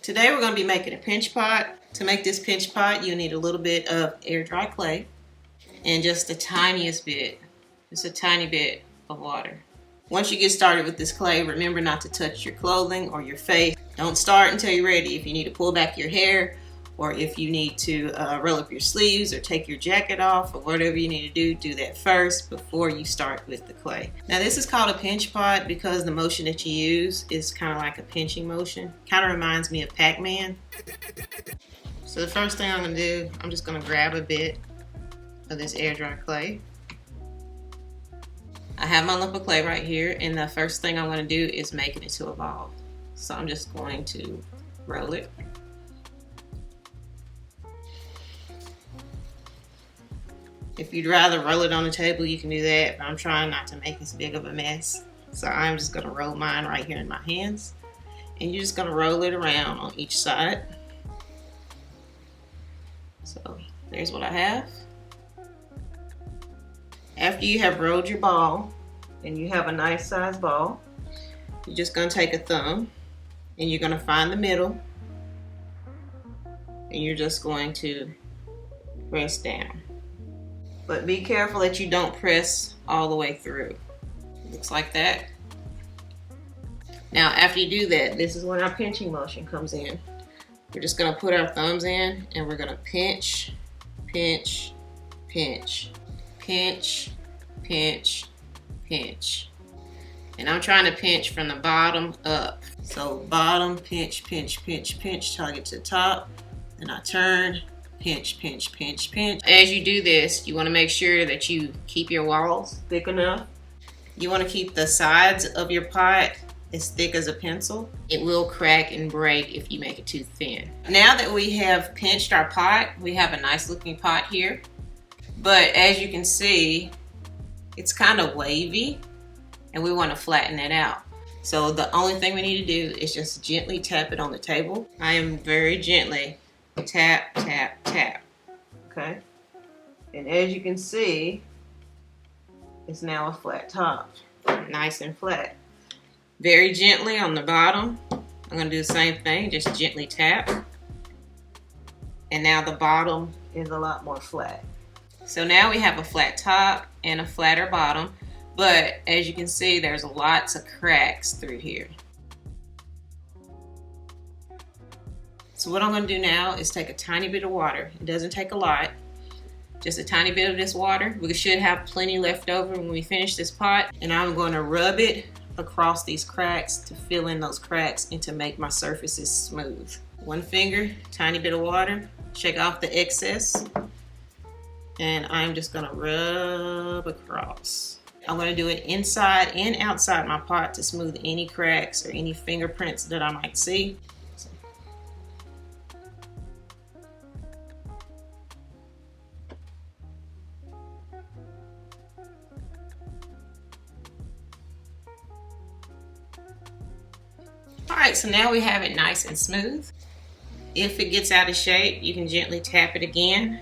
Today we're going to be making a pinch pot. To make this pinch pot, you need a little bit of air dry clay and just the tiniest bit, just a tiny bit of water. Once you get started with this clay, remember not to touch your clothing or your face. Don't start until you're ready. If you need to pull back your hair, or if you need to roll up your sleeves or take your jacket off, or whatever you need to do that first before you start with the clay. Now this is called a pinch pot because the motion that you use is kind of like a pinching motion. Kind of reminds me of Pac-Man. So the first thing I'm going to do, I'm just going to grab a bit of this air dry clay. I have my lump of clay right here, and the first thing I'm going to do is make it into a ball. So I'm just going to roll it. If you'd rather roll it on the table, you can do that, but I'm trying not to make as big of a mess. So I'm just going to roll mine right here in my hands. And you're just going to roll it around on each side. So there's what I have. After you have rolled your ball, and you have a nice size ball, you're just going to take a thumb, and you're going to find the middle, and you're just going to press down. But be careful that you don't press all the way through. Looks like that. Now after you do that, this is when our pinching motion comes in. We're just going to put our thumbs in and we're going to pinch, pinch, pinch, pinch, pinch, pinch. And I'm trying to pinch from the bottom up. So bottom, pinch, pinch, pinch, pinch till I get to the top. Then I turn. Pinch, pinch, pinch, pinch. As you do this, you want to make sure that you keep your walls thick enough. You want to keep the sides of your pot as thick as a pencil. It will crack and break if you make it too thin. Now that we have pinched our pot, we have a nice looking pot here. But as you can see, it's kind of wavy and we want to flatten it out. So the only thing we need to do is just gently tap it on the table. I am very gently tap, tap, tap. Okay? And as you can see, it's now a flat top. Nice and flat. Very gently on the bottom. I'm going to do the same thing, just gently tap. And now the bottom is a lot more flat. So now we have a flat top and a flatter bottom. But as you can see, there's lots of cracks through here. So what I'm going to do now is take a tiny bit of water. It doesn't take a lot. Just a tiny bit of this water. We should have plenty left over when we finish this pot. And I'm going to rub it across these cracks to fill in those cracks and to make my surfaces smooth. One finger, tiny bit of water. Shake off the excess. And I'm just going to rub across. I'm going to do it inside and outside my pot to smooth any cracks or any fingerprints that I might see. Alright, so now we have it nice and smooth. If it gets out of shape, you can gently tap it again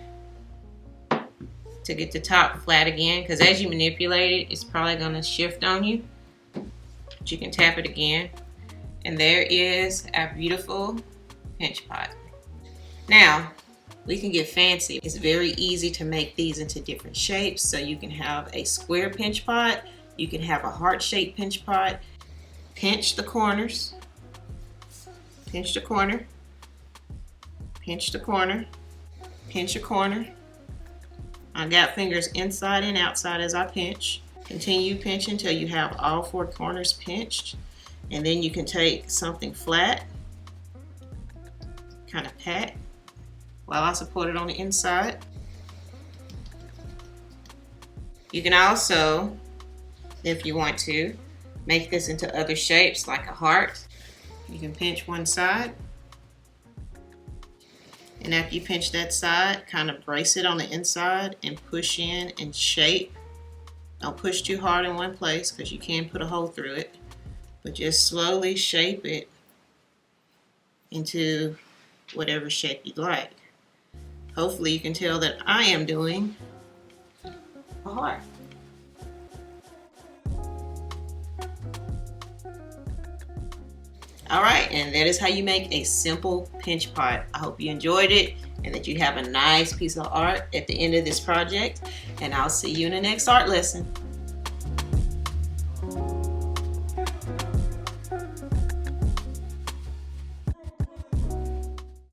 to get the top flat again, because as you manipulate it, it's probably going to shift on you. But you can tap it again. And there is our beautiful pinch pot. Now, we can get fancy. It's very easy to make these into different shapes. So you can have a square pinch pot. You can have a heart-shaped pinch pot. Pinch the corners. Pinch the corner, pinch the corner, pinch a corner. I got fingers inside and outside as I pinch. Continue pinching until you have all four corners pinched. And then you can take something flat, kind of pat, while I support it on the inside. You can also, if you want to, make this into other shapes like a heart. You can pinch one side, and after you pinch that side, kind of brace it on the inside and push in and shape. Don't push too hard in one place because you can put a hole through it, but just slowly shape it into whatever shape you'd like. Hopefully you can tell that I am doing a heart. All right, and that is how you make a simple pinch pot. I hope you enjoyed it and that you have a nice piece of art at the end of this project. And I'll see you in the next art lesson.